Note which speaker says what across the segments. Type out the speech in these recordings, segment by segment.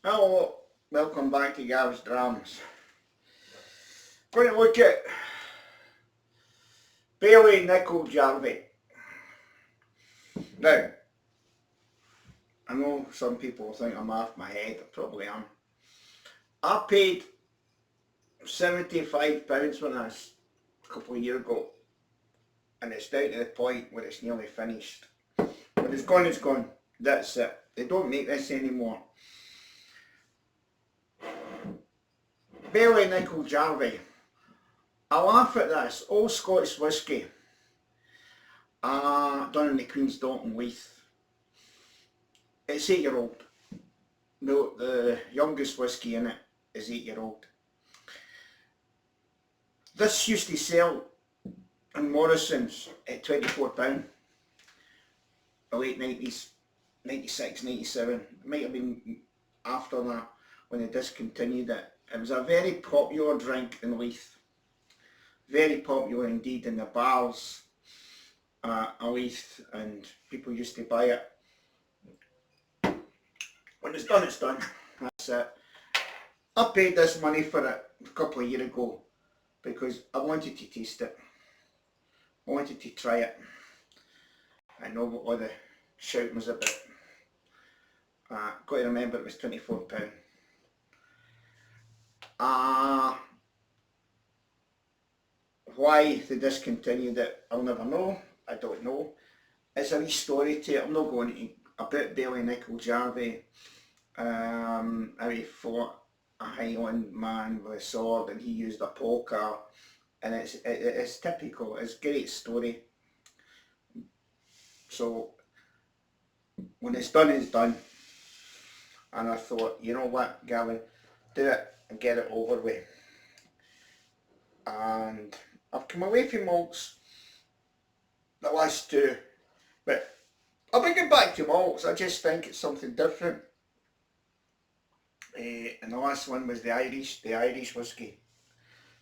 Speaker 1: Hello, welcome back to Gav's Drams. Going to look at Baily, Nicol, Jarvie. Now, I know some people think I'm off my head, I probably am. I paid £75 for this a couple of years ago, and it's down to the point where it's nearly finished. When it's gone, it's gone. That's it. They don't make this anymore. Baily, Nicol, Jarvie. I laugh at this. Old Scotch whisky. Done in the Queen's Dalton Leith. It's 8-year-old. No, the youngest whisky in it is 8-year-old. This used to sell in Morrison's at £24. The late 90s, 96, 97. It might have been after that when they discontinued it. It was a very popular drink in Leith. Very popular indeed in the bars at Leith, and people used to buy it. When it's done, it's done. That's it. I paid this money for it a couple of years ago because I wanted to taste it. I wanted to try it. I know what all the shouting was about. Got to remember it was £24. Why they discontinued it, I'll never know. I don't know. It's a wee story to it. I'm not going to about Baily, Nicol, Jarvie. How he fought a Highland man with a sword and he used a polka, and it's typical. It's a great story. So when it's done, it's done. And I thought, you know what, Gavin, do it and get it over with. And I've come away from malts the last two, but I'll bring it back to malts. I just think it's something different. And the last one was the Irish whisky.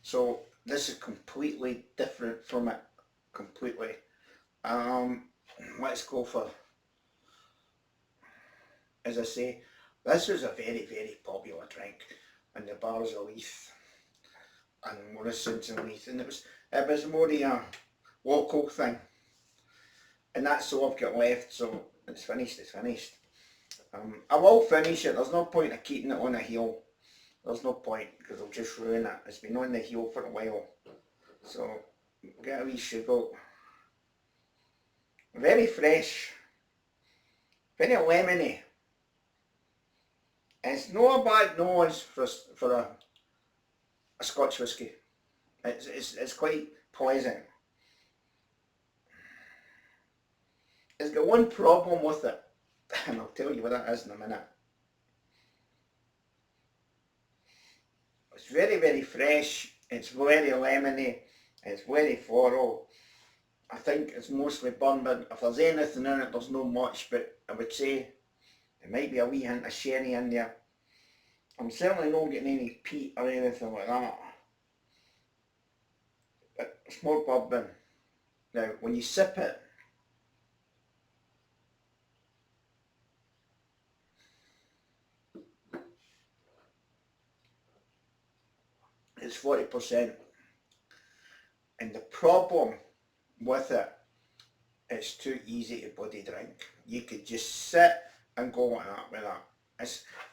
Speaker 1: So this is completely different from it, completely. Let's go for, as I say, this was a very, very popular drink in the bars of Leith and Morrison's and Leith, and it was more a local thing. And that's all I've got left, so it's finished, it's finished. I will finish it. There's no point of keeping it on a heel. There's no point, because I'll just ruin it. It's been on the heel for a while. So, get a wee sugar. Very fresh. Very lemony. It's not a bad nose for a Scotch whisky. It's quite pleasant. It's got one problem with it, and I'll tell you what that is in a minute. It's very, very fresh, it's very lemony, it's very floral. I think it's mostly bourbon. If there's anything in it, there's not much, but I would say there might be a wee hint of sherry in there. I'm certainly not getting any peat or anything like that. But it's more bourbon. Now, when you sip it, it's 40%. And the problem with it, it's too easy to bloody drink. You could just sit and go like that with that.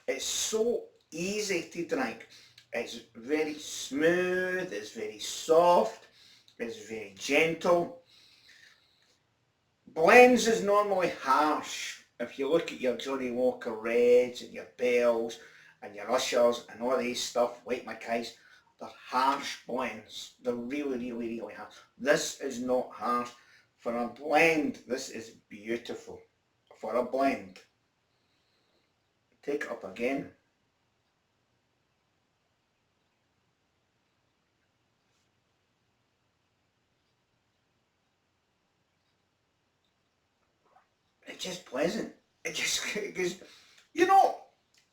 Speaker 1: It's so easy to drink. It's very smooth, it's very soft, it's very gentle. Blends is normally harsh. If you look at your Johnny Walker Reds and your Bells and your Ushers and all these stuff, White Mackays, they're harsh blends. They're really, really, really harsh. This is not harsh. For a blend, this is beautiful. For a blend. Take it up again. It's just pleasant. It goes, you know,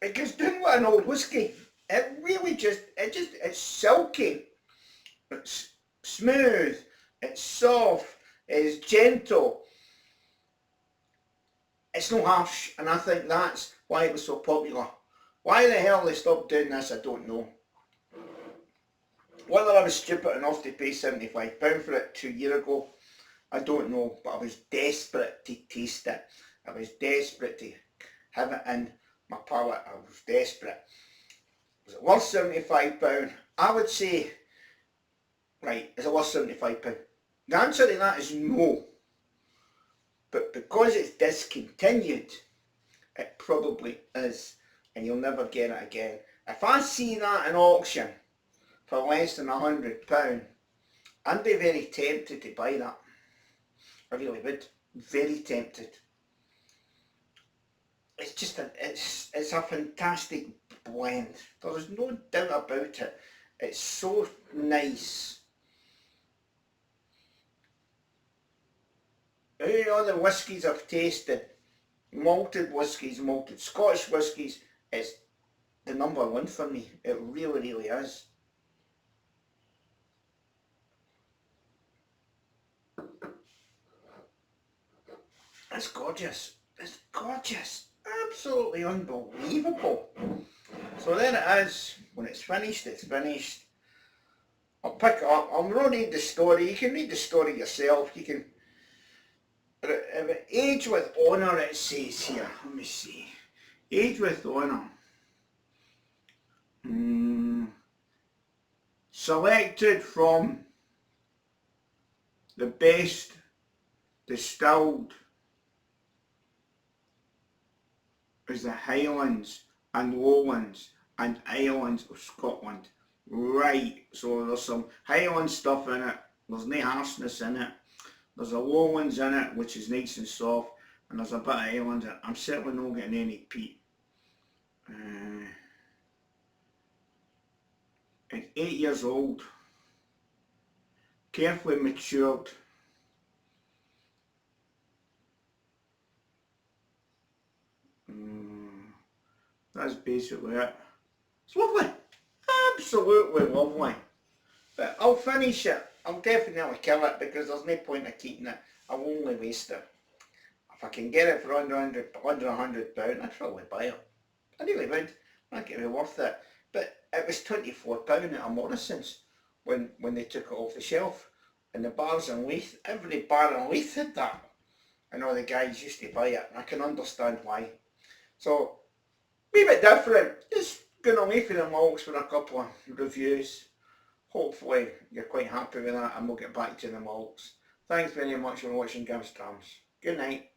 Speaker 1: it goes down with an old whiskey. It really it's silky. It's smooth. It's soft. It's gentle. It's not harsh, and I think that's why it was so popular Why the hell they stopped doing this, I don't know. Whether I was stupid enough to pay £75 for it 2 years ago, I don't know, but I was desperate to taste it. I was desperate to have it in my palate. I was desperate. Was it worth £75? I would say, right, is it worth £75? The answer to that is no. But because it's discontinued, it probably is, and you'll never get it again. If I see that in auction for less than £100, I'd be very tempted to buy that. I really would. Very tempted. It's just it's a fantastic blend. There's no doubt about it. It's so nice. Out of all the whiskies I've tasted, malted whiskies, malted Scotch whiskies, it's the number one for me. It really, really is. It's gorgeous. It's gorgeous. Absolutely unbelievable. So there it is. When it's finished, it's finished. I'll pick it up. I'll not read the story. You can read the story yourself. You can... Age with honour, it says here. Let me see. Age with honour. Selected from the best distilled is the Highlands and Lowlands and Islands of Scotland. Right, so there's some Highland stuff in it, there's no harshness in it, there's a Lowlands in it which is nice and soft, and there's a bit of Highlands in it. I'm certainly not getting any peat. It's 8 years old, carefully matured. That's basically it. It's lovely, absolutely lovely. But I'll finish it. I'll definitely kill it because there's no point in keeping it. I'll only waste it. If I can get it for under £100, I'd probably buy it. I really would. I think it'd be worth it. But it was £24 at a Morrison's when they took it off the shelf. And the bars in Leith, every bar in Leith had that. And all the guys used to buy it, and I can understand why. So, a wee bit different. Just going away from the malts for a couple of reviews. Hopefully you're quite happy with that, and we'll get back to the malts. Thanks very much for watching Gimstrams. Good night.